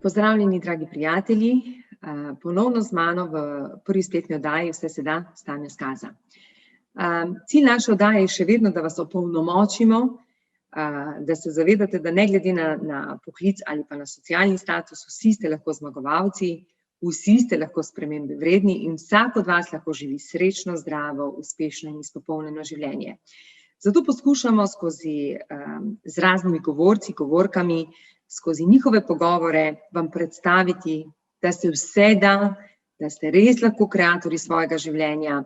Pozdravljeni, dragi prijatelji, ponovno z mano v prvi spletni oddaji Vse se da s Tanjo Skaza. Cilj naše oddaje je še vedno, da vas opolnomočimo, da se zavedate, da ne glede na poklic ali pa na socialni status, vsi ste lahko zmagovalci, vsi ste lahko spremembe vredni in vsak od vas lahko živi srečno, zdravo, uspešno in izpopolnjeno življenje. Zato poskušamo z raznimi govorci, govorkami, skozi njihove pogovore vam predstaviti, da se vse da, da ste res lahko kreatorji svojega življenja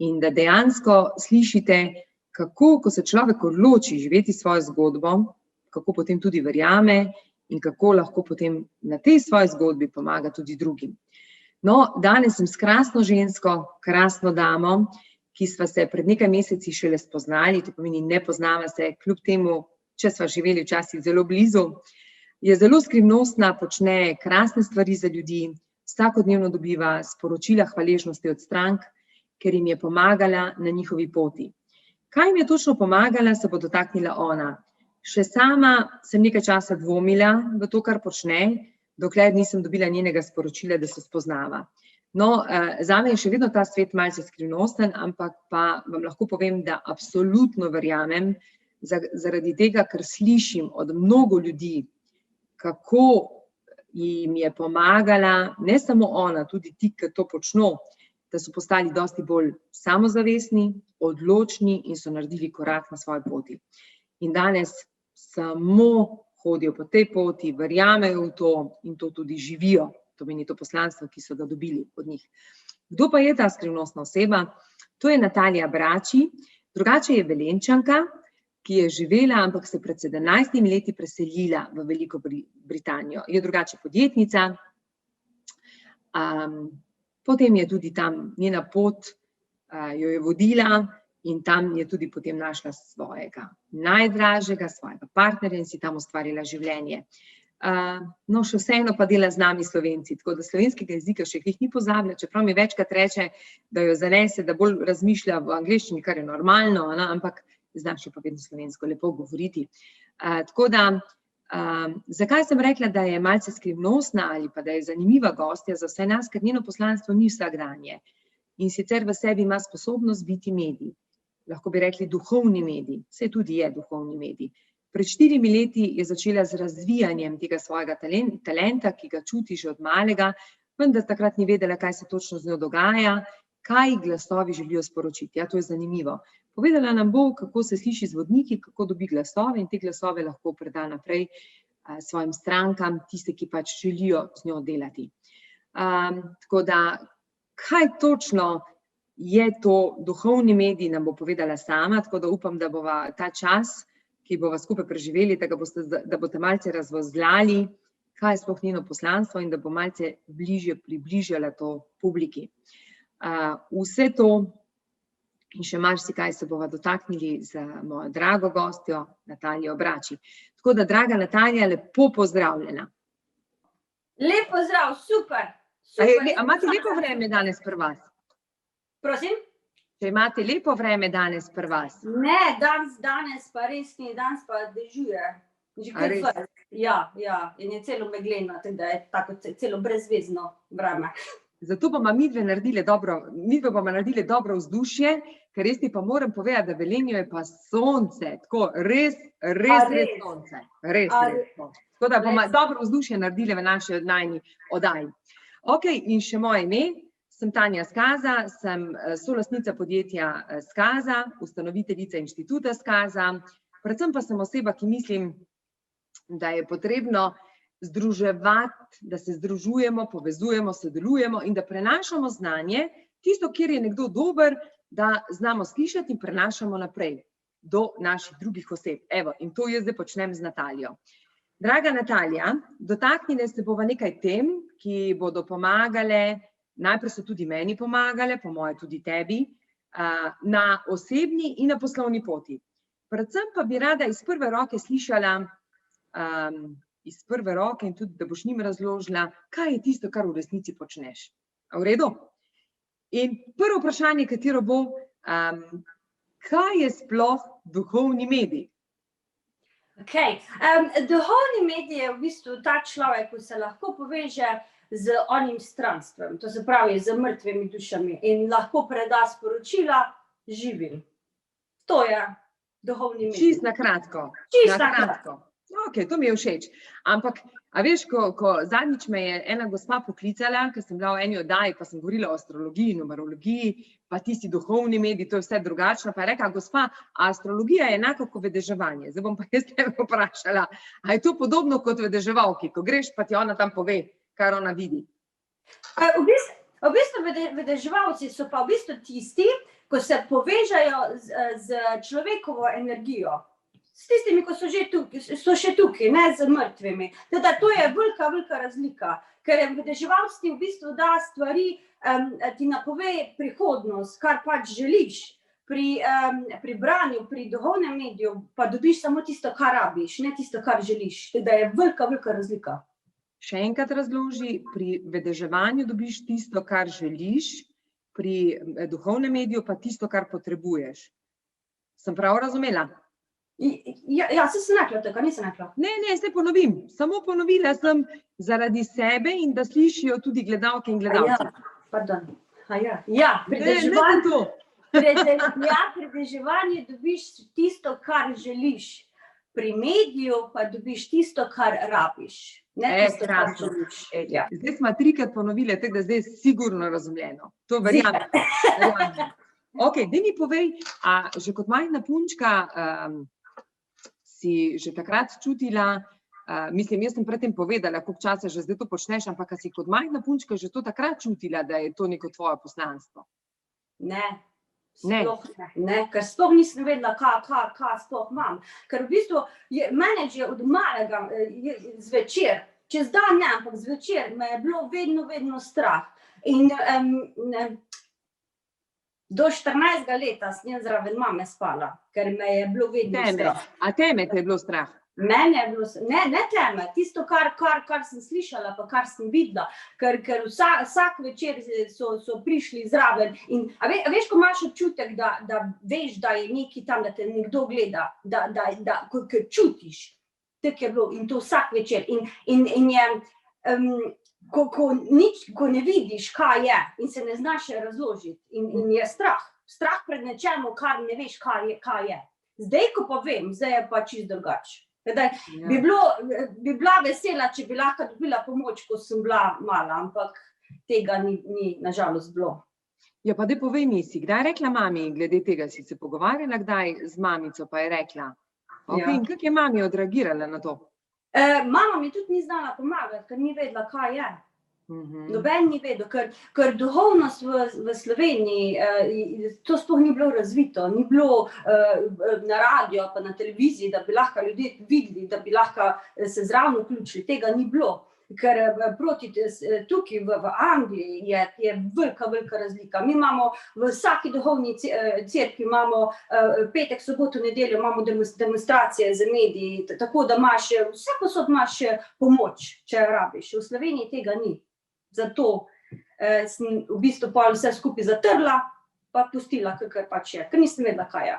in da dejansko slišite, kako, ko se človek odloči živeti svojo zgodbo, kako potem tudi verjame in kako lahko potem na tej svoji zgodbi pomaga tudi drugim. No, danes sem s krasno žensko, krasno damo, ki sva se pred nekaj meseci šele spoznali, to pomeni ne poznava se, kljub temu, če sva živeli včasih zelo blizu, je zelo skrivnostna, počne krasne stvari za ljudi, vsakodnevno dobiva sporočila hvaležnosti od strank, ker jim je pomagala na njihovi poti. Kaj jim je točno pomagala, se bo dotaknila ona. Še sama sem nekaj časa dvomila v to, kar počne, dokler nisem dobila njenega sporočila, da se spoznava. No, zame je še vedno ta svet malce skrivnosten, ampak pa vam lahko povem, da absolutno verjamem, zaradi tega, ker slišim od mnogo ljudi, kako jim je pomagala, ne samo ona, tudi ti, ki to počno, da so postali dosti bolj samozavestni, odločni in so naredili korak na svoji poti. In danes samo hodijo po tej poti, verjamejo v to in to tudi živijo. To meni to poslanstvo, ki so ga dobili od njih. Kdo pa je ta skrivnostna oseba? To je Natalija Brači, drugače je Velenjčanka, ki je živela, ampak se pred 17 leti preselila v Veliko Britanijo. Je drugače podjetnica, potem je tudi tam njena pot, jo je vodila in tam je tudi potem našla svojega najdražjega, svojega partnerja in si tam ustvarila življenje. No, še vseeno pa dela z nami Slovenci, tako da slovenskega jezika še jih ni pozabila, čeprav mi večkrat reče, da jo zanese, da bolj razmišlja v angleščini, kar je normalno, ampak znam še pa vedno slovensko lepo govoriti. Tako da, zakaj sem rekla, da je malce skrivnostna ali pa da je zanimiva gostja za vse nas, ker njeno poslanstvo ni vsakdanje. In sicer v sebi ima sposobnost biti medij. Lahko bi rekli duhovni medij, saj tudi je duhovni medij. Pred 4 leti je začela z razvijanjem tega svojega talenta, ki ga čuti že od malega, vendar takrat ni vedela, kaj se točno z njo dogaja, kaj glasovi želijo sporočiti. Ja, to je zanimivo. Povedala nam bo, kako se sliši z vodniki, kako dobi glasove in te glasove lahko preda naprej svojim strankam, tiste, ki pač želijo z njo delati. Tako da, kaj točno je to duhovni medij, nam bo povedala sama, tako da upam, da bova ta čas, ki bova skupaj preživeli, da boste malce razvozljali, kaj je sploh njeno poslanstvo in da bo malce bližje približala to publiki. Vse to in še marsikaj se bova dotaknili z mojo drago gostjo, Natalijo Brači. Tako da, draga Natalija, lepo pozdravljena. Lep pozdrav, super. Imate lepo vreme danes pri vas? Prosim? Če imate lepo vreme danes pri vas? Ne, danes pa res ni, danes pa dežuje. Ja, in je celo megleno, tako da je tako celo brezvezno vreme. Zato bomo midve naredili dobro vzdušje, ker res ti pa moram povedati, da v Velenju je pa sonce, tako res sonce. Res. Tako da bomo dobro vzdušje naredili v naši najni oddaji. Ok, in še moje ime. Sem Tanja Skaza, sem solastnica podjetja Skaza, ustanoviteljica inštituta Skaza, predvsem pa sem oseba, ki mislim, da je potrebno združevati, da se združujemo, povezujemo, sodelujemo in da prenašamo znanje, tisto, kjer je nekdo dober, da znamo slišati in prenašamo naprej do naših drugih oseb. Evo, in to jaz zdaj počnem z Natalijo. Draga Natalija, dotaknile se bova nekaj tem, ki bodo pomagale. Najprej so tudi meni pomagale, po moje tudi tebi, na osebni in na poslovni poti. Predvsem pa bi rada iz prve roke slišala, in tudi, da boš njim razložila, kaj je tisto, kar v resnici počneš. A v redu? In prvo vprašanje, katero bo, kaj je sploh duhovni medij? Okay. Duhovni medij je v bistvu ta človek, ko se lahko poveže z onim stranstvom, to se pravi z mrtvimi dušami in lahko preda sporočila živim. To je duhovni medij. Čist na kratko. Čisto na kratko. Ok, to mi je všeč. Ampak, a veš, ko zadnjič me je ena gospa poklicala, ker sem bila v eni oddaji, pa sem govorila o astrologiji, numerologiji, pa tisti duhovni medij, to je vse drugačno, pa je rekla, gospa, astrologija je enako kot vedeževanje. Zdaj bom pa jaz tebe vprašala, a je to podobno kot vedeževalki, ko greš, pa ti ona tam pove, kar ona vidi? V bistvu vedeževalci so pa v bistvu tisti, ko se povežajo z človekovo energijo. S tistimi, ko so še tukaj, ne z mrtvimi. Teda to je velika razlika, ker vedeževalstvo v bistvu da stvari, ti napove prihodnost, kar pač želiš. Pri branju, pri duhovnem mediju pa dobiš samo tisto, kar rabiš, ne tisto, kar želiš. Teda je velika razlika. Še enkrat razloži, pri vedeževanju dobiš tisto, kar želiš, pri duhovnem mediju pa tisto, kar potrebuješ. Sem prav razumela? Ja, sem rekla tako, nisem rekla. Ne, zdaj ponovim. Samo ponovila sem zaradi sebe in da slišijo tudi gledalke in gledalci. Pardon. Pri vedeževanju dobiš tisto, kar želiš. Pri mediju pa dobiš tisto, kar rabiš. Ne tisto, kar želiš. Zdaj smo trikrat ponovili, tako da zdaj je sigurno razumljeno. To verjamem. Ok, daj mi povej, a že kot majhna punčka si že takrat čutila, mislim, jaz sem predtem povedala, koliko časa že zdaj to počneš, ampak si kot majhna punčka že to takrat čutila, da je to neko tvoje poslanstvo? Ne, sploh ne, ker sploh nisem vedela, kaj sploh imam. Ker v bistvu mene že od malega zvečer, čez dan ne, ampak zvečer me je bilo vedno strah. In do 14. leta sem zraven mame spala, ker me je bilo vedno strah. A teme te je bilo strah? Mene je bilo, ne teme, tisto, kar sem slišala, pa kar sem videla, ker vsak večer so prišli zraven. In, a veš, ko imaš občutek, da veš, da je nekaj tam, da te nekdo gleda, ker čutiš, tako je bilo in to vsak večer. In je, ko ne vidiš, kaj je in se ne znaš razložiti in je strah pred nečemu, kar ne veš, kaj je. Zdaj, ko pa vem, zdaj je pa čisto drugače. Bi bila vesela, če bi lahko dobila pomoč, ko sem bila mala, ampak tega ni nažalost bilo. Ja, pa daj povej mi, si kdaj rekla mami, glede tega si se pogovarjala kdaj z mamico, pa je rekla? In kako je mami odreagirala na to? Mama mi tudi ni znala pomagati, ker ni vedela, kaj je. Noben ni vedel, ker duhovnost v Sloveniji, to sploh ni bilo razvito, ni bilo na radio pa na televiziji, da bi lahko ljudje videli, da bi lahko se zraven vključili, tega ni bilo. Ker proti tukaj v Angliji je velika razlika. Mi imamo v vsaki duhovni cerkvi, imamo petek, soboto, nedeljo, imamo demonstracije za mediji, tako da imaš, vse posod imaš pomoč, če rabiš. V Sloveniji tega ni. Zato sem v bistvu vse skupaj zatrla, pa pustila, kakor pač je, ker nisem vedela, kaj je.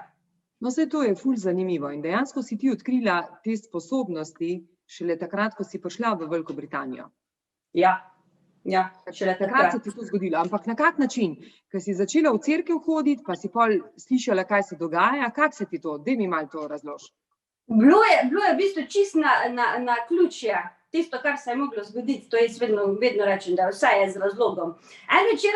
No, zdaj to je ful zanimivo in dejansko si ti odkrila te sposobnosti šele takrat, ko si prišla v Veliko Britanijo. Ja, šele takrat. Se ti to zgodilo, ampak na kak način? Ker si začela v cerkev hoditi, pa si pol slišala, kaj se dogaja, kak se ti to? Daj mi malo to razloži. Bilo je v bistvu čisto na ključje. Tisto, kar se je moglo zgoditi, to jaz vedno rečem, da vse je z razlogom. En večer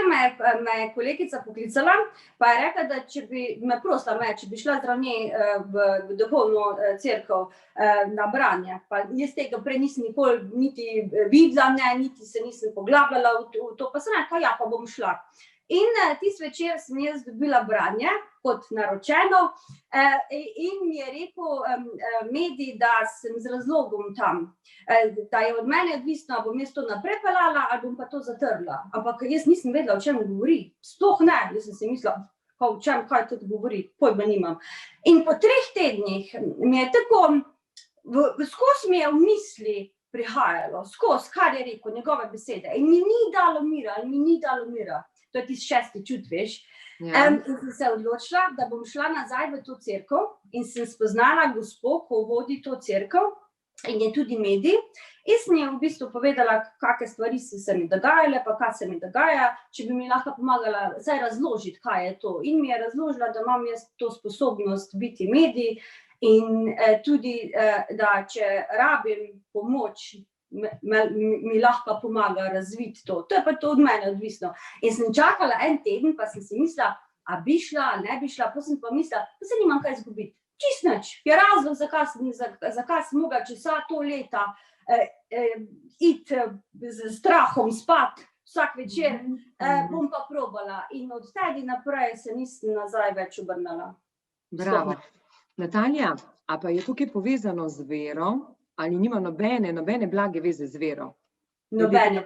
me je kolegica poklicala, pa je rekla, da če bi me prosila, če bi šla zraven nje v duhovno cerkev na branje. Pa jaz tega prej nisem nikoli niti videla, niti se nisem poglabljala v to, pa sem rekla, ja, pa bom šla. In tisti večer sem jaz dobila branje, kot naročeno, in mi je rekel medij, da sem z razlogom tam, da je od mene odvisno, ali bom jaz to naprej peljala, ali bom pa to zatrla. Ampak jaz nisem vedela, o čem govori. Sploh ne, jaz sem si mislila, o čem, kaj to govori, pojma nimam. In po 3 tednih mi je tako, skozi mi je v misli prihajalo, skozi, kar je rekel, njegove besede. In mi ni dalo mira. to je tisti 6. čut, veš. Ja. In sem se odločila, da bom šla nazaj v to cerkev in sem spoznala gospo, ko vodi to cerkev in je tudi medij. In sem je v bistvu povedala, kakšne stvari so se mi dogajale, pa kaj se mi dogaja, če bi mi lahko pomagala zdaj razložiti, kaj je to. In mi je razložila, da imam jaz to sposobnost biti medij in tudi, da če rabim pomoč, mi lahko pomaga razviti to. To je pa to od mene odvisno. In sem čakala en teden, pa sem si mislila, a bi šla, ne bi šla, pa sem pa mislila, da se nimam kaj izgubiti. Čist nič. Je razlog, zakaj sem mogla čez vsa to leta iti z strahom spat vsak večer, bom pa probala. In od tega naprej se nisem nazaj več obrnila. Bravo. Natalija, a pa je tukaj povezano z vero, ali nima nobene blage veze z vero? Nobene.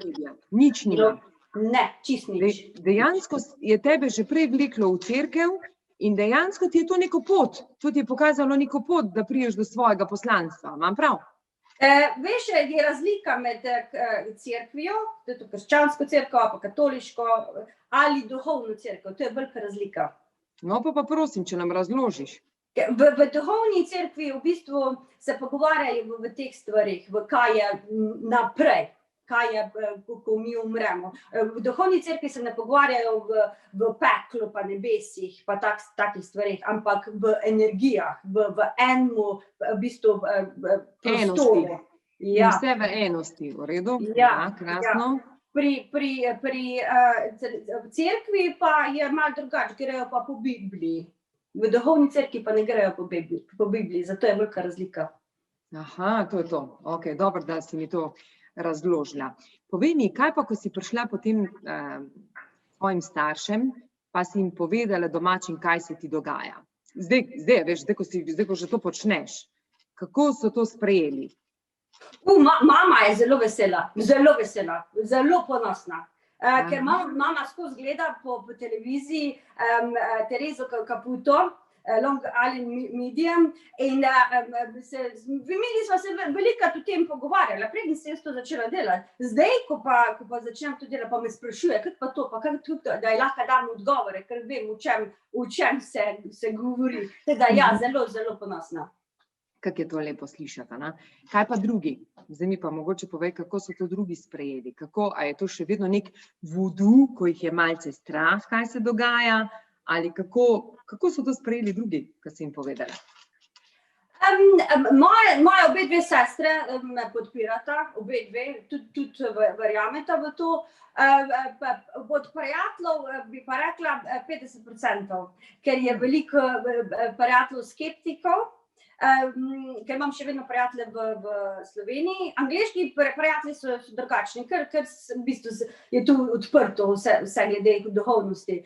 Nič nima. Ne, čist nič. Dejansko je tebe že prej vleklo v cerkev in dejansko ti je to neko pot. To ti je pokazalo neko pot, da priješ do svojega poslanstva. Imam prav? Veš, je razlika med cerkvijo, to je to krščansko cerkev, pa katoliško, ali duhovno cerkev. To je velika razlika. No, pa prosim, če nam razložiš. V duhovni cerkvi v bistvu se pogovarjajo v teh stvarih, v kaj je naprej, kaj je, ko mi umremo. V duhovni cerkvi se ne pogovarjajo v peklu, pa nebesih, pa takih stvarih, ampak v energijah, v enemu, v bistvu, prostoru. Ja. Vse v enosti, v redu? Ja, krasno. Ja. Pri cerkvi pa je malo drugače, grejo pa po Bibliji. V duhovni cerkvi pa ne grejo po Bibliji, zato je velika razlika. Aha, to je to. Ok, dobro, da si mi to razložila. Povej mi, kaj pa, ko si prišla potem svojim staršem, pa si jim povedala domačim, kaj se ti dogaja? Zdaj, veš, zdaj, ko že to počneš, kako so to sprejeli? Mama je zelo vesela, zelo ponosna. Ker mama skozi gleda po televiziji Terezo Caputo, Long Island Medium, in mi smo se velikokrat o tem pogovarjali, preden sem jaz to začela delati. Zdaj, ko pa začnem to delati, pa me sprašuje, kako pa to, pa kako to, da ji lahko dam odgovore, ker vem, o čem se govori. Teda ja, zelo, zelo ponosna. Kako je to lepo slišati, ne? Kaj pa drugi? Zdaj mi pa mogoče povej, kako so to drugi sprejeli. A je to še vedno nek vudu, ko jih je malce strah, kaj se dogaja? Ali kako so to sprejeli drugi, ko si jim povedala? Moje obe dve sestre me podpirata, obe dve, tudi verjameta v to. Od prijateljev bi pa rekla 50%, ker je veliko prijateljev skeptikov, ker imam še vedno prijatelje v Sloveniji. Angleški prijatelji so drugačni, ker v bistvu je tu odprto vse glede duhovnosti.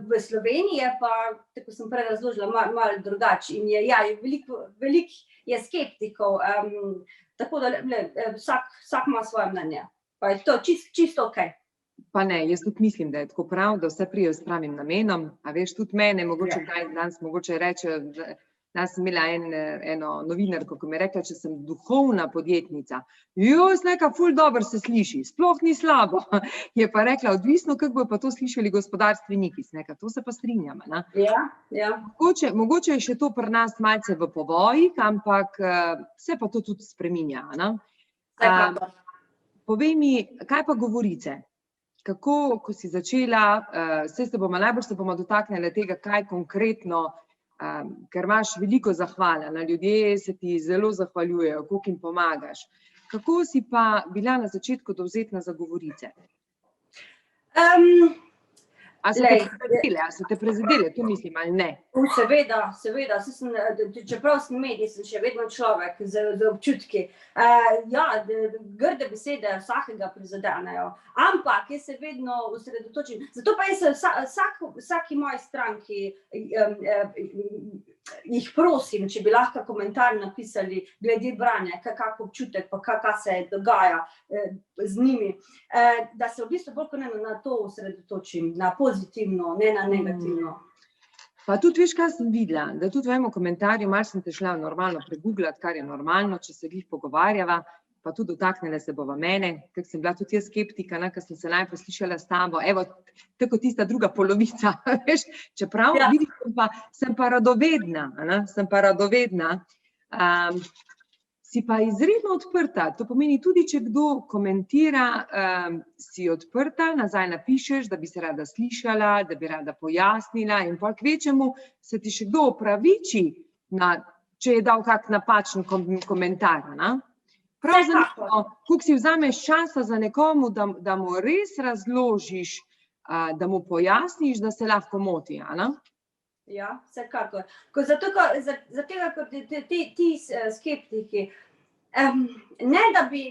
V Sloveniji je pa, tako sem prej razložila, malo drugače in veliko je skeptikov, tako da vsak ima svoje mnenje. Pa je to čisto okej. Pa ne, jaz tudi mislim, da je tako prav, da vse prijejo s pravim namenom, a veš, tudi mene mogoče danes reče, danes sem imela eno novinarko, ko mi je rekla, če sem duhovna podjetnica. Neka ful dobro se sliši, sploh ni slabo. Je pa rekla, odvisno, kako bo pa to slišali gospodarstveniki. To se pa strinjamo. Ja. Mogoče je še to pri nas malce v povojih, ampak se pa to tudi spreminja. Povej mi, kaj pa govorice? Kako, ko si začela, najbolj se bomo dotaknili tega, kaj konkretno, ker imaš veliko zahvala, ljudje se ti zelo zahvaljujejo, koliko jim pomagaš. Kako si pa bila na začetku dovzetna za govorice? A so te prezadele, to mislim, ali ne? Seveda, čeprav sem medij, sem še vedno človek z občutki. Ja, grde besede vsakega prizadenejo, ampak jaz se vedno osredotočim. Zato pa jaz vsaki moji stranki jih prosim, če bi lahko komentar napisali glede branja, kak občutek, pa kaj se dogaja z njimi, da se v bistvu bolj kot ne na to osredotočim, na pozitivno, ne na negativno. Pa tudi veš, kaj sem videla, da tudi v enem komentarju, malo sem te šla normalno pregooglati, kar je normalno, če se glih pogovarjava, pa tudi dotaknila se bova mene, ker sem bila tudi jaz skeptika, ker sem se najprej slišala s tabo, evo, tako tista druga polovica, veš, čeprav vidim, sem pa radovedna, si pa izredno odprta, to pomeni tudi, če kdo komentira, si odprta, nazaj napišeš, da bi se rada slišala, da bi rada pojasnila in pol kvečemu se ti še kdo opraviči, če je dal kak napačen komentar. Prav zanimivo, koliko si vzameš časa za nekomu, da mu res razložiš, da mu pojasniš, da se lahko moti. Ja, vsekakor. Zato tega, kot ti skeptiki, ne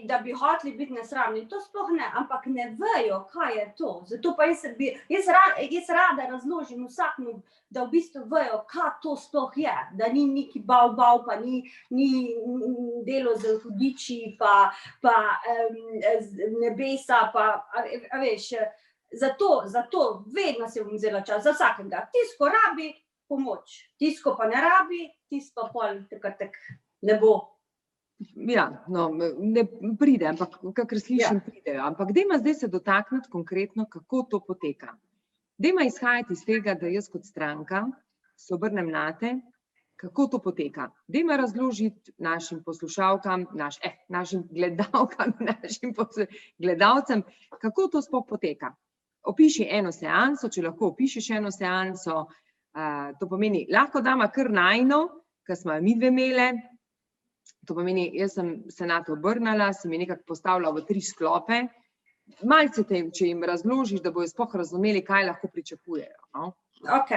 da bi hoteli biti nesramni, to sploh ne, ampak ne vejo, kaj je to. Zato pa jaz rada razložim vsakmu, da v bistvu vejo, kaj to sploh je, da ni neki bav, pa ni delo z hudiči, pa nebesa, pa, a veš, zato vedno se bom vzela čas za vsakega. Tisto rabi pomoč, tisto pa ne rabi, tisto pa pol tak ne bo. Ja, no, ne pride, ampak kakor slišim, pridejo. Ampak dajmo zdaj se dotakniti konkretno, kako to poteka. Dajmo izhajati iz tega, da jaz kot stranka se obrnem nate, kako to poteka. Dajmo razložiti našim poslušalkam, našim gledalkam, našim gledalcem, kako to sploh poteka. Opiši eno seanso, če lahko opišeš eno seanso, to pomeni, lahko dama kar najno, ker smo mi dve imele, to pomeni, jaz sem se nate obrnila, si mi nekako postavila v 3 sklope, malce če jim razložiš, da bojo sploh razumeli, kaj lahko pričakujejo. Ok.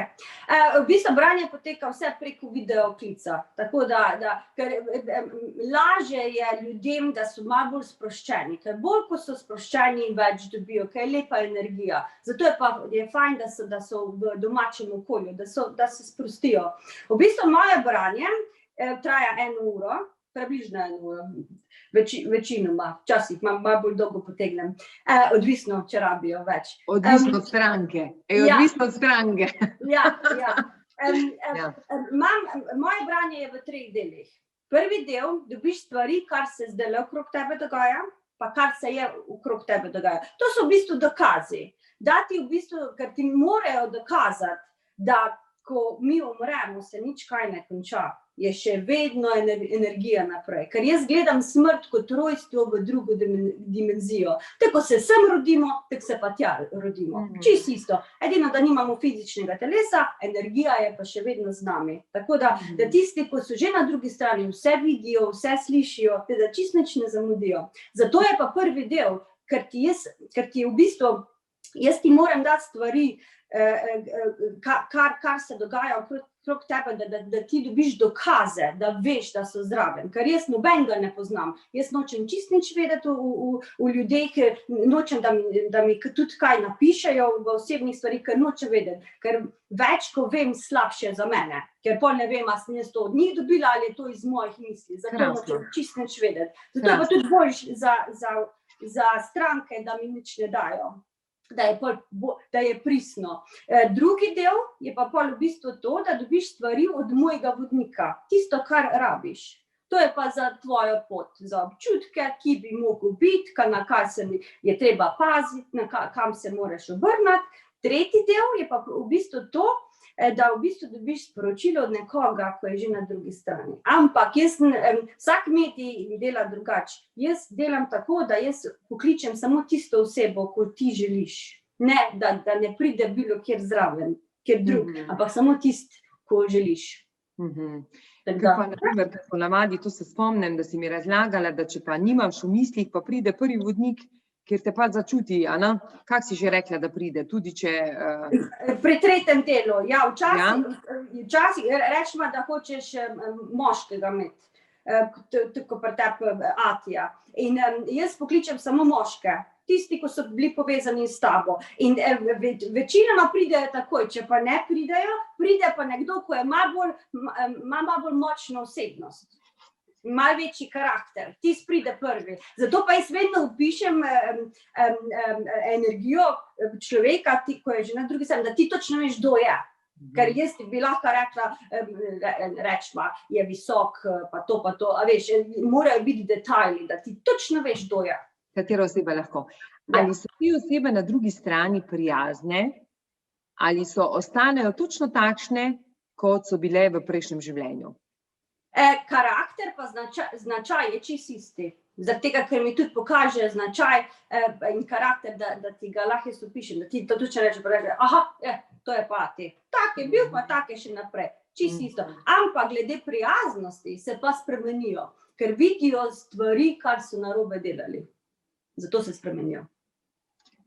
V bistvu branje poteka vse preko videoklica, tako da ker lažje je ljudem, da so malo bolj sproščeni, ker bolj, ko so sproščeni, več dobijo, ker je lepa energija. Zato je fajn, da so v domačem okolju, da se sprostijo. V bistvu moje branje traja 1 uro, približno 1 uro, večinoma, včasih malo bolj dolgo potegnem, odvisno, če rabijo več. Odvisno od stranke. Odvisno od stranke. Ja. Moje branje je v 3 delih. Prvi del, dobiš stvari, kar se zdaj okrog tebe dogaja, pa kar se je okrog tebe dogaja. To so v bistvu dokazi. Da ti v bistvu, ker ti morajo dokazati, da ko mi umremo, se nič kaj ne konča. Je še vedno energija naprej. Ker jaz gledam smrt kot rojstvo v drugo dimenzijo. Tako se sem rodimo, tako se pa tja rodimo. Čisto isto. Edino, da nimamo fizičnega telesa, energija je pa še vedno z nami. Tako da tisti, ko so že na drugi strani, vse vidijo, vse slišijo, da čisto nič ne zamudijo. Zato je pa prvi del, ker ti v bistvu, jaz ti moram dati stvari, kar se dogaja okrog tebe, da ti dobiš dokaze, da veš, da so zraven. Ker jaz nobenega ne poznam. Jaz nočem čisto nič vedeti v ljudeh, nočem, da mi tudi kaj napišejo v osebnih stvarih, ker nočem vedeti. Ker več, ko vem, slabše za mene. Ker pol ne vem, a sem jaz to od njih dobila ali je to iz mojih misli. Zato nočem čisto nič vedeti. Zato je pa tudi bolj za stranke, da mi nič ne dajo. Da je pristno. Drugi del je pa pol v bistvu to, da dobiš stvari od mojega vodnika. Tisto, kar rabiš. To je pa za tvojo pot, za občutke, ki bi mogel biti, na kaj se je treba paziti, kam se moraš obrniti. Tretji del je pa v bistvu to, da v bistvu dobiš sporočilo od nekoga, ko je že na drugi strani. Ampak vsak medij dela drugače. Jaz delam tako, da jaz pokličem samo tisto osebo, ko ti želiš. Ne, da ne pride bilo kjer zraven, kjer drug, ampak samo tisto, ko želiš. Pa na primer, po navadi, to se spomnim, da si mi razlagala, da če pa nimaš v mislih, pa pride prvi vodnik, kjer te pa začuti, kak si že rekla, da pride, tudi če... Pri tretjem delu, ja, včasih rečemo, da hočeš moškega imeti, tako pri tebi Atija. In jaz pokličem samo moške, tisti, ko so bili povezani s tabo. In večinoma pridejo takoj, če pa ne pridejo, pride pa nekdo, ko ima malo bolj močno osebnost. Malo večji karakter, tisti pride prvi. Zato pa jaz vedno opišem energijo človeka, ko je že na drugi strani, da ti točno veš, kdo je. Ker jaz bi lahko rekla, rečma, je visok, pa to, a veš, morajo biti detajli, da ti točno veš, kdo je. Katera oseba lahko. Ja. Ali so te osebe na drugi strani prijazne, ali ostanejo točno takšne, kot so bile v prejšnjem življenju? Karakter pa značaj je čisto isti. Zaradi tega, ker mi tudi pokaže značaj in karakter, da ti ga lahko jaz opišem, da ti to točno reče, aha, to je pa ti. Tak je bil, pa tak je še naprej. Čisto isto. Ampak glede prijaznosti se pa spremenijo, ker vidijo stvari, kar so narobe delali. Zato se spremenijo.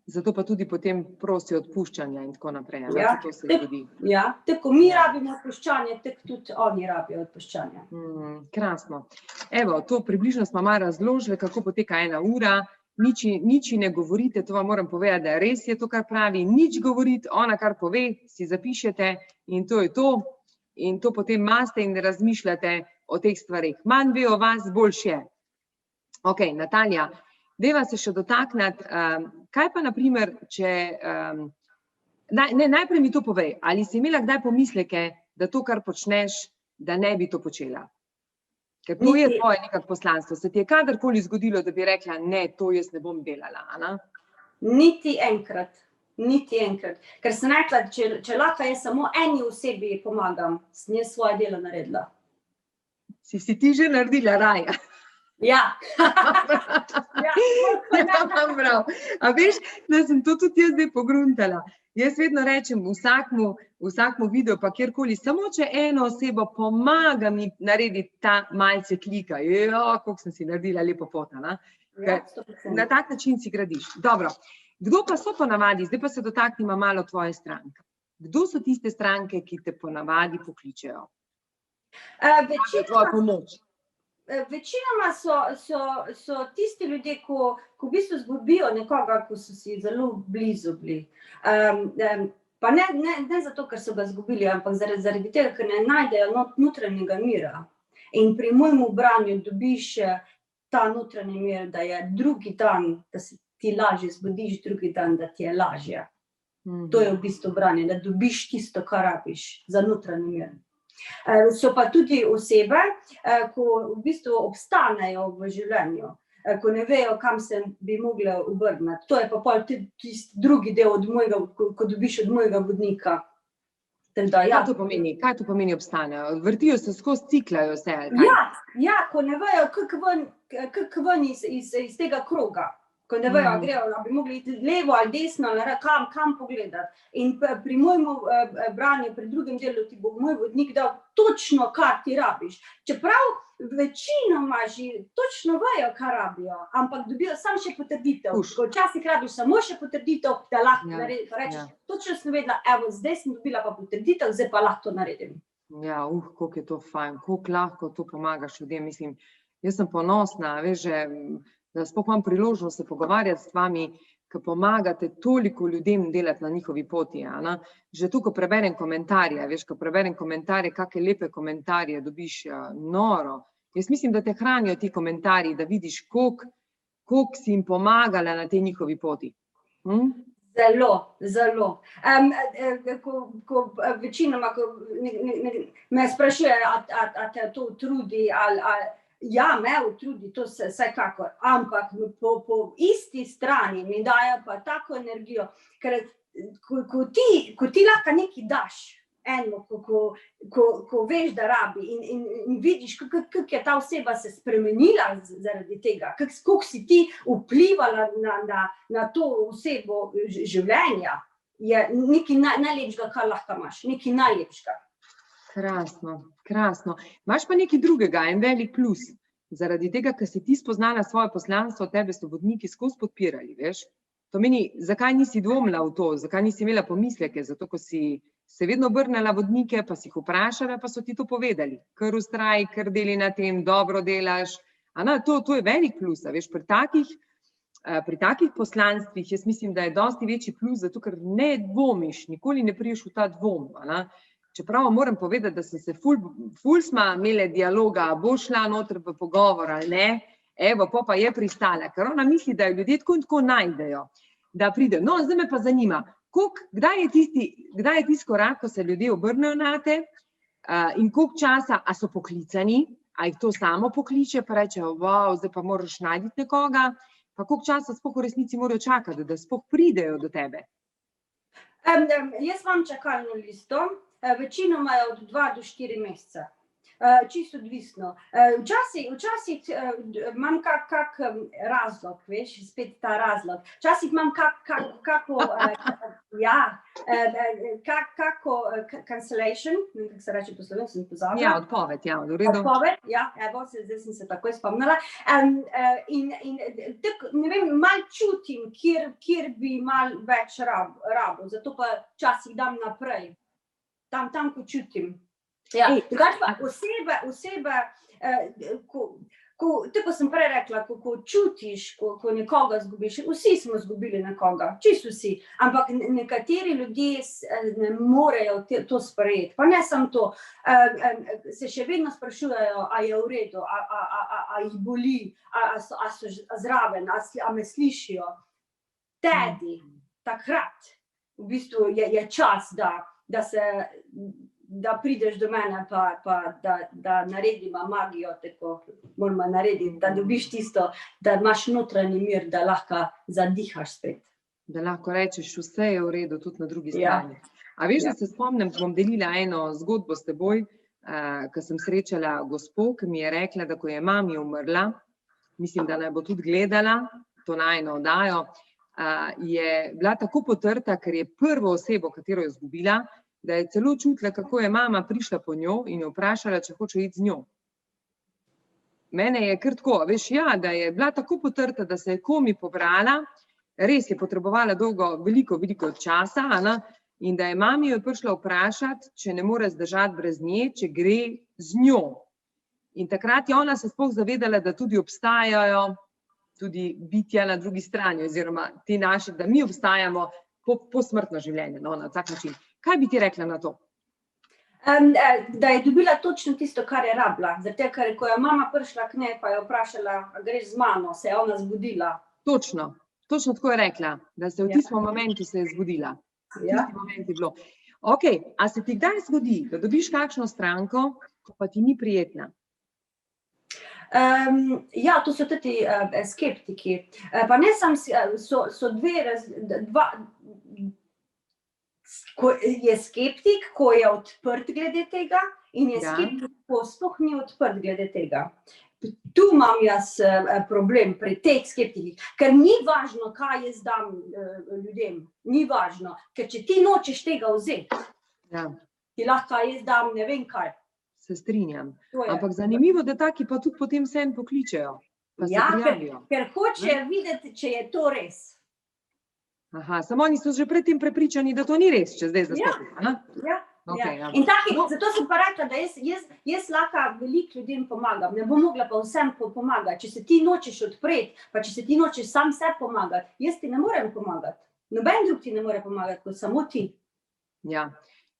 Zato pa tudi potem prosijo odpuščanja in tako naprej. Ja, to se zgodi. Ja, tako mi rabimo odpuščanje, tako tudi oni rabijo odpuščanje. Krasno. Evo, to približno smo malo razložili, kako poteka 1 ura. Nič ne govorite, to vam moram povedati, da res je to, kar pravi. Nič govoriti, ona kar pove, si zapišete in to je to. In to potem imate in razmišljate o teh stvareh. Manj ve o vas, boljše je. Ok, Natalija, dajva se še dotakniti, kaj pa naprimer, če, najprej mi to povej, ali si imela kdaj pomisleke, da to, kar počneš, da ne bi to počela? Ker to je tvoje nekako poslanstvo. Se ti je kadarkoli zgodilo, da bi rekla, ne, to jaz ne bom delala, Ana? Niti enkrat. Ker sem rekla, če lahko jaz samo eni osebi pomagam, sem jaz svoje delo naredila. Si ti že naredila, Raja? Ja. Prav. A veš, da sem to tudi jaz zdaj pogruntala. Jaz vedno rečem vsakmu videu, pa kjerkoli, samo če eno osebo pomaga mi narediti ta malce klika. Koliko sem si naredila lepo pot, ne? Na tak način si gradiš. Dobro. Kdo pa so ponavadi, zdaj pa se dotaknimo malo tvoje stranke. Kdo so tiste stranke, ki te ponavadi pokličejo? Tvojo pomoč. Večinoma so tisti ljudje, ko v bistvu zgubijo nekoga, ko so si zelo blizu bili. Pa ne zato, ker so ga zgubili, ampak zaradi tega, ker ne najdejo notranjega mira. In pri mojem branju dobiš ta notranji mir, da je drugi dan, da se ti lažje zbudiš, drugi dan, da ti je lažje. To je v bistvu branje, da dobiš tisto, kar rabiš za notranji mir. So pa tudi osebe, ko v bistvu obstanejo v življenju, ko ne vejo, kam se bi mogle obrniti. To je pa pol tisti drugi del od mojega, ko dobiš od mojega vodnika. Kaj to pomeni obstanejo? Vrtijo se skozi, ciklajo se? Ja, ko ne vejo, kako ven iz tega kroga. Ko ne vejo, grejo, da bi mogli iti levo ali desno, kam pogledati. In pri mojem branju, pri drugem delu ti bo moj vodnik dal točno, kar ti rabiš. Čeprav večinoma že točno vejo, kar rabijo, ampak dobijo samo še potrditev. Včasih rabiš samo še potrditev, da lahko narediš. Rečeš, točno sem vedela, evo, zdaj sem dobila pa potrditev, zdaj pa lahko to naredim. Ja, koliko je to fajn, koliko lahko to pomagaš ljudem. Mislim, jaz sem ponosna, veš, da sploh imam priložnost se pogovarjati s vami, ki pomagate toliko ljudem delati na njihovi poti. Že tu, ko preberem komentarje, veš, ko preberem komentarje, kakšne lepe komentarje dobiš, noro. Jaz mislim, da te hranijo ti komentarji, da vidiš, koliko si jim pomagala na tej njihovi poti. Zelo. Ko večinoma me sprašujejo, a te to utrudi ali ja, me utrudi, to se vsekakor, ampak po isti strani mi dajo pa tako energijo, ker ko ti lahko nekaj daš, eno, ko veš, da rabi in vidiš, kako je ta oseba se spremenila zaradi tega, kako si ti vplivala na to osebo življenja, je nekaj najlepšega, kar lahko imaš, nekaj najlepšega. Krasno. Imaš pa nekaj drugega, en velik plus. Zaradi tega, ker si ti spoznala svoje poslanstvo, tebe so vodniki skozi podpirali, veš. To meni, zakaj nisi dvomila v to, zakaj nisi imela pomisleke, zato ko si se vedno obrnila vodnike, pa si jih vprašala, pa so ti to povedali. Kar vztraji, kar deli na tem, dobro delaš. To je velik plus, veš, pri takih poslanstvih, jaz mislim, da je dosti večji plus, zato ker ne dvomiš, nikoli ne priješ v ta dvom, Čeprav moram povedati, da sem se ful sma imele dialoga, bo šla noter v pogovor ali ne, evo, pa je pristala, ker ona misli, da jo ljudje tako in tako najdejo, da pride. No, zdaj me pa zanima, Kdaj je tisti korak, ko se ljudje obrnejo nate in koliko časa, a so poklicani, a jih to samo pokliče, pa rečejo, wow, zdaj pa moraš najti nekoga, pa koliko časa sploh v resnici morajo čakati, da sploh pridejo do tebe? Jaz imam čakalno listo, večinoma je od 2 do 4 meseca. Čisto odvisno. Včasih imam kak razlog, veš, spet ta razlog. Včasih imam kako cancellation, kako se reče po slovensko, sem pozabila. Ja, odpoved, ja, v redu. Odpoved, ja, evo, zdaj sem se takoj spomnila. In ne vem, malo čutim, kjer bi malo več rabo, zato pa včasih dam naprej. Tam, ko čutim. Ja, drugače pa osebe, tako sem prej rekla, ko čutiš, ko nekoga zgubiš, vsi smo zgubili nekoga, čisto vsi, ampak nekateri ljudje ne morejo to sprejeti, pa ne samo to, se še vedno sprašujejo, a je v redu, a jih boli, a so zraven, a me slišijo. Tedi, takrat, v bistvu je čas, da prideš do mene, pa da naredimo magijo, tako moramo narediti, da dobiš tisto, da imaš notranji mir, da lahko zadihaš spet. Da lahko rečeš, vse je v redu, tudi na drugi strani. A veš, da se spomnim, bom delila eno zgodbo s teboj, ko sem srečala gospo, ki mi je rekla, da ko je mami umrla, mislim, da naj bo tudi gledala to najino oddajo, je bila tako potrta, ker je prvo osebo, katero je izgubila, da je celo čutila, kako je mama prišla po njo in jo vprašala, če hoče iti z njo. Mene je kar tako, veš, ja, da je bila tako potrta, da se je komi pobrala, res je potrebovala veliko časa, in da je mami jo prišla vprašati, če ne more zdržati brez nje, če gre z njo. In takrat je ona se sploh zavedala, da tudi obstajajo tudi bitja na drugi strani, oziroma ti naši, da mi obstajamo posmrtno življenje, na tak način. Kaj bi ti rekla na to? Da je dobila točno tisto, kar je rabila. Zato, ker ko je mama prišla k njej, pa je vprašala, a greš z mano, se je ona zbudila. Točno tako je rekla, da se v tistem momentu se je zbudila. V tistem momentu je bilo. Ok, a se ti kdaj zgodi, da dobiš kakšno stranko, ko pa ti ni prijetna? Ja, to so tudi skeptiki. Pa ne sam, so dva, ko je skeptik, ko je odprt glede tega, in je skeptik, ko sploh ni odprt glede tega. Tu imam jaz problem pri teh skeptikih, ker ni važno, kaj jaz dam ljudem, ni važno, ker če ti nočeš tega vzeti, ti lahko jaz dam ne vem kaj. Se strinjam. Ampak zanimivo, da taki pa tudi potem vsem pokličejo, pa se prijavijo. Ker hočejo videti, če je to res. Aha, samo oni so že pred tem prepričani, da to ni res, če zdaj zastopijo. In zato sem pa rekla, da jaz lahko veliko ljudem pomagam, ne bom mogla pa vsem pomagati. Če se ti nočeš odpreti, pa če se ti nočeš sam sebi pomagati, jaz ti ne morem pomagati. Noben drug ti ne more pomagati, kot samo ti. Ja,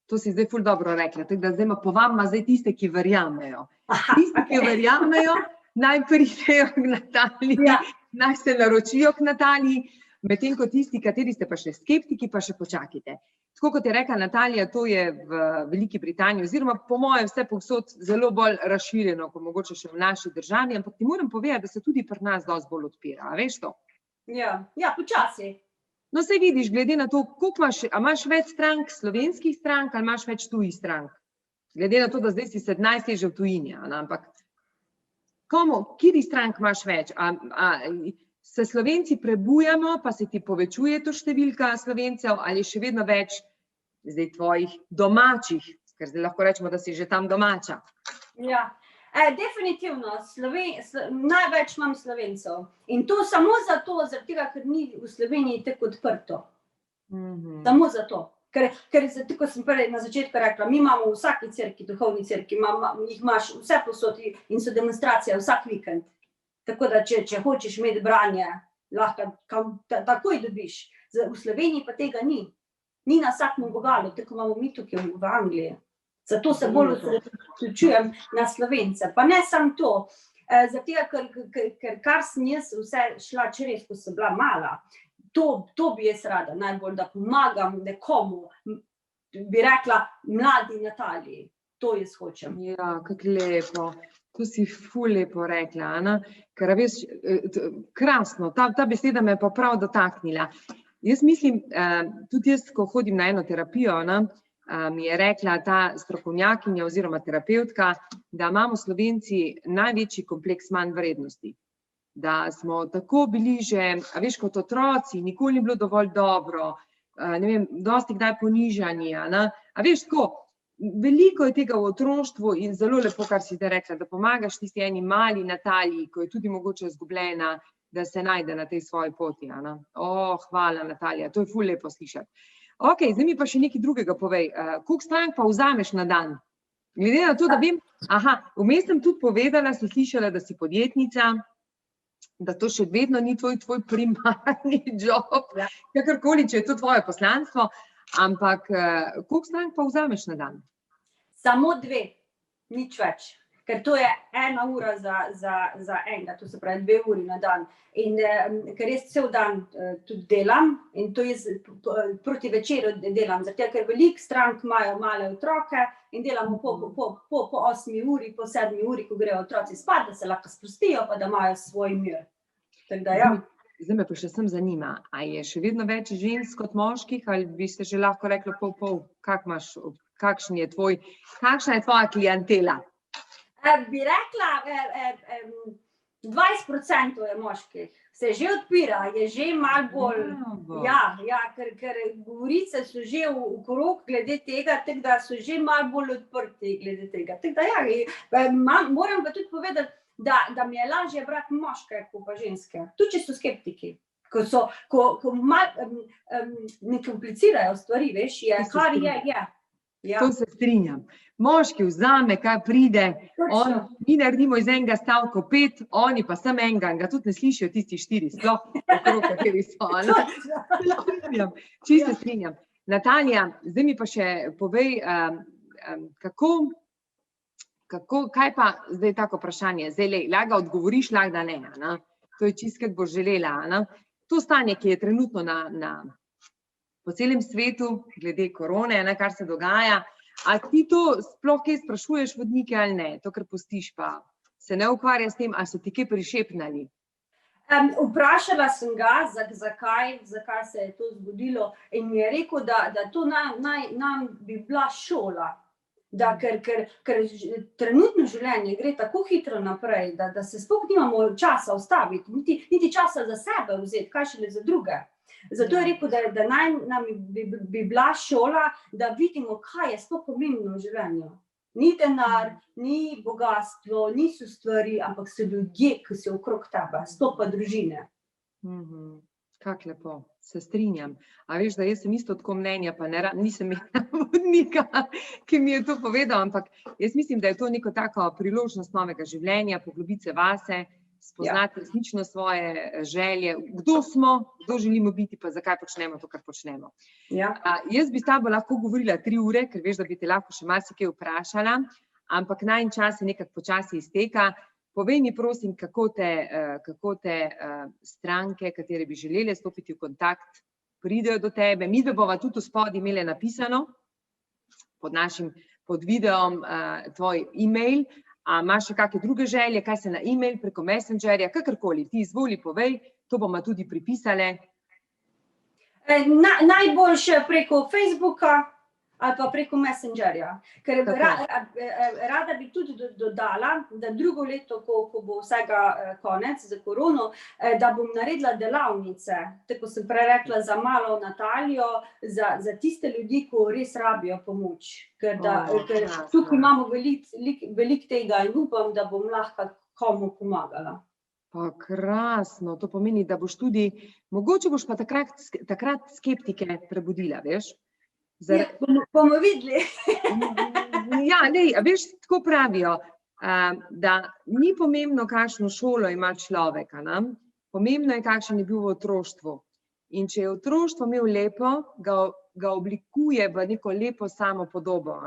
to si zdaj ful dobro rekla, tako da zdaj povabim zdaj tiste, ki verjamejo. Tisti, ki verjamejo, naj pridejo k Nataliji, naj se naročijo k Nataliji, medtem ko tisti, kateri ste pa še skeptiki, pa še počakajte. Tako kot je rekla Natalija, to je v Veliki Britaniji, oziroma po mojem vse povsod zelo bolj razširjeno, kot mogoče še v naši državi, ampak ti moram povedati, da se tudi pri nas dosti bolj odpira, a veš to? Ja, počasi. No, saj vidiš, glede na to, koliko imaš več strank, slovenskih strank, ali imaš več tujih strank? Glede na to, da zdaj si 17 že v tujini, ampak kateri strank imaš več? Se Slovenci prebujamo, pa se ti povečuje to številka Slovencev, ali še vedno več zdaj tvojih domačih, ker zdaj lahko rečemo, da si že tam domača? Ja, definitivno, največ imam Slovencev. In to samo zato, ker ni v Sloveniji tako odprto. Samo zato. Ker tako sem prej na začetku rekla, mi imamo v vsaki cerkvi, duhovni cerkvi, jih imaš vse posod in so demonstracije vsak vikend. Tako da, če hočeš imeti branje, lahko takoj dobiš. V Sloveniji pa tega ni. Ni na vsakem vogalu, tako imamo mi tukaj v Angliji. Zato se bolj osredotočujem na Slovence. Pa ne samo to, zato ker kar sem jaz vse šla čez, ko sem bila mala, to bi jaz rada najbolj, da pomagam nekomu, bi rekla mladi Nataliji. To jaz hočem. Ja, kako lepo. To si ful lepo rekla, Ana. Ker veš, krasno, ta beseda me je pa prav dotaknila. Jaz mislim, tudi jaz, ko hodim na eno terapijo, mi je rekla ta strokovnjakinja oziroma terapevtka, da imamo Slovenci največji kompleks manj vrednosti. Da smo tako bili že, a veš, kot otroci, nikoli ni bilo dovolj dobro, ne vem, dosti kdaj ponižani, a veš, tako, veliko je tega v otroštvu in zelo lepo, kar si te rekla, da pomagaš tisti eni mali Nataliji, ko je tudi mogoče izgubljena, da se najde na tej svoji poti. Hvala, Natalija, to je ful lepo slišati. Ok, zdaj mi pa še nekaj drugega povej. Koliko strank pa vzameš na dan? Glede na to, da vem, vmes sem tudi povedala, si slišala, da si podjetnica, da to še vedno ni tvoj primarni job, kakorkoli, če je to tvoje poslanstvo, ampak koliko strank pa vzameš na dan? Samo 2, nič več. Ker to je 1 ura za enega, to se pravi 2 uri na dan. In ker jaz cel dan tudi delam in to jaz proti večeru delam, zato ker veliko strank imajo male otroke in delamo po 8 uri, po 7 uri, ko grejo otroci spat, da se lahko sprostijo, pa da imajo svoj mir. Tako da, ja. Zdaj me pa še sem zanima, a je še vedno več žensk kot moških, ali bi se že lahko reklo pol? Kakšna je tvoja klientela? Bi rekla, 20% je moških, se že odpira, je že malo bolj, ker govorice so že v krog glede tega, tako da so že malo bolj odprti glede tega. Tako da moram pa tudi povedati, da mi je lažje brati moške, kot pa ženske, tudi če so skeptiki. Ko ne komplicirajo stvari, veš, kar je. To se strinjam. Moški vzame, kaj pride, mi naredimo iz enega stavka 5, oni pa samo enega, in ga tudi ne slišijo tisti 4, sploh okrog, kateri so. Čisto se strinjam. Natalija, zdaj mi pa še povej, kaj pa, zdaj tako vprašanje, zdaj lahko odgovoriš, lahko da ne, to je čisto, kako boš želela. To stanje, ki je trenutno po celem svetu, glede korone, kar se dogaja, a ti to sploh kaj sprašuješ vodnike ali ne? To, kar pustiš pa se ne ukvarja s tem, ali so ti kaj prišepnali? Vprašala sem ga, zakaj se je to zgodilo in mi je rekel, da to nam bi bila šola. Ker trenutno življenje gre tako hitro naprej, da se sploh nimamo časa ustaviti, niti časa za sebe vzeti, kaj šele za druge. Zato je rekel, da nam bi bila šola, da vidimo, kaj je sploh pomembno v življenju. Ni denar, ni bogastvo, niso stvari, ampak so ljudje, ki so okrog tebe, sploh pa družine. Kako lepo, se strinjam. A veš, da jaz sem isto tako mnenja, pa nisem imela vodnika, ki mi je to povedal, ampak jaz mislim, da je to neko tako priložnost novega življenja, poglobiti se vase, spoznati resnično svoje želje, kdo smo, kdo želimo biti, pa zakaj počnemo to, kar počnemo. Jaz bi s tabo lahko govorila 3 ure, ker veš, da bi te lahko še marsikaj vprašala, ampak najin čas je nekako počasi izteka. Povej mi, prosim, kako te stranke, katere bi želele stopiti v kontakt, pridejo do tebe. Mi bova tudi spodaj imele napisano pod videom tvoj e-mail. A imaš še kakšne druge želje, kaj se na e-mail, preko Messengerja, kakorkoli, ti izvoli, povej, to bomo tudi pripisale. Najboljše preko Facebooka ali pa preko Messengerja, ker rada bi tudi dodala, da drugo leto, ko bo vsega konec za korono, da bom naredila delavnice, tako sem prej rekla, za malo Natalijo, za tiste ljudi, ko res rabijo pomoč. Ker tukaj imamo veliko tega in upam, da bom lahko komu pomagala. Pa krasno, to pomeni, da boš tudi, mogoče boš pa takrat skeptike prebudila, veš? Bomo videli. Ja, veš, tako pravijo, da ni pomembno, kakšno šolo ima človek, pomembno je, kakšen je bil v otroštvu. In če je otroštvo imel lepo, ga oblikuje v neko lepo samopodobo.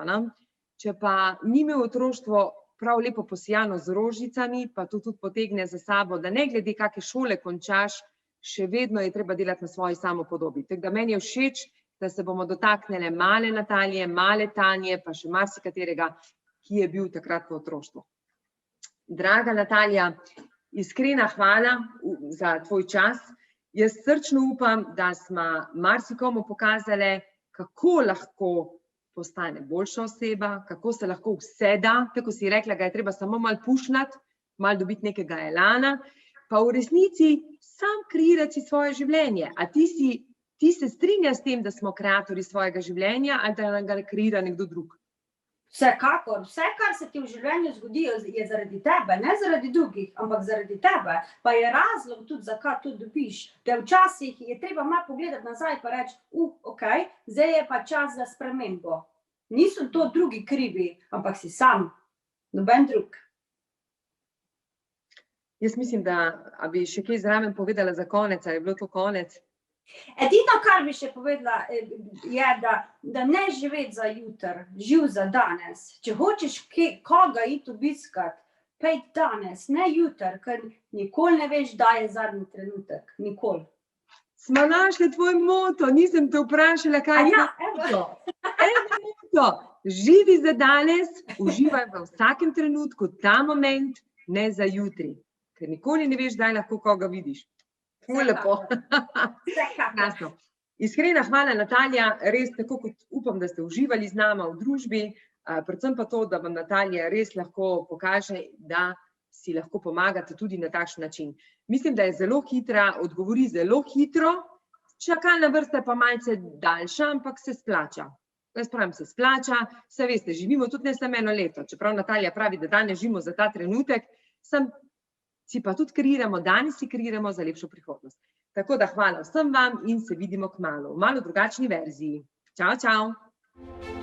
Če pa ni imel otroštvo prav lepo posijano z rožicami, pa to tudi potegne za sabo, da ne glede, kakšne šole končaš, še vedno je treba delati na svoji samopodobi. Tako da meni je všeč, da se bomo dotaknili male Natalije, male Tanje, pa še marsikaterega, ki je bil takrat v otroštvu. Draga Natalija, iskrena hvala za tvoj čas. Jaz srčno upam, da smo marsikomu pokazali, kako lahko postane boljša oseba, kako se lahko vse da, tako si rekla, ga je treba samo malo pušnati, malo dobiti nekega elana, pa v resnici sam kreirati svoje življenje. A ti se strinja s tem, da smo kreatorji svojega življenja, ali da ga kreira nekdo drug? Vsekakor, vse, kar se ti v življenju zgodi, je zaradi tebe, ne zaradi drugih, ampak zaradi tebe. Pa je razlog tudi, zakaj to dobiš. Da včasih je treba malo pogledati nazaj pa reči, ok, zdaj je pa čas za spremembo. Niso to drugi krivi, ampak si sam, noben drug. Jaz mislim, da bi še kaj zraven povedala za konec, ali je bilo to konec? Edino, kar bi še povedala, je, da ne živeti za jutri, živ za danes. Če hočeš koga iti obiskat, pej danes, ne jutri, ker nikoli ne veš, da je zadnji trenutek. Nikoli. Smo našli tvoj moto, nisem te vprašala, kaj je to. Moto. Živi za danes, uživaj v vsakem trenutku, ta moment, ne za jutri. Ker nikoli ne veš, kdaj lahko koga vidiš. Lepo. Iskrena hvala, Natalija, res tako kot upam, da ste uživali z nama v družbi, predvsem pa to, da vam Natalija res lahko pokaže, da si lahko pomagate tudi na takšen način. Mislim, da je zelo hitra, odgovori zelo hitro, čakalna vrsta pa malce daljša, ampak se splača. Jaz pravim, se splača, saj veste, živimo tudi ne samo eno leto, čeprav Natalija pravi, da danes živimo za ta trenutek, si pa tudi kreiramo, danes si kreiramo za lepšo prihodnost. Tako da hvala vsem vam in se vidimo kmalu v malo drugačni verziji. Čau, čau!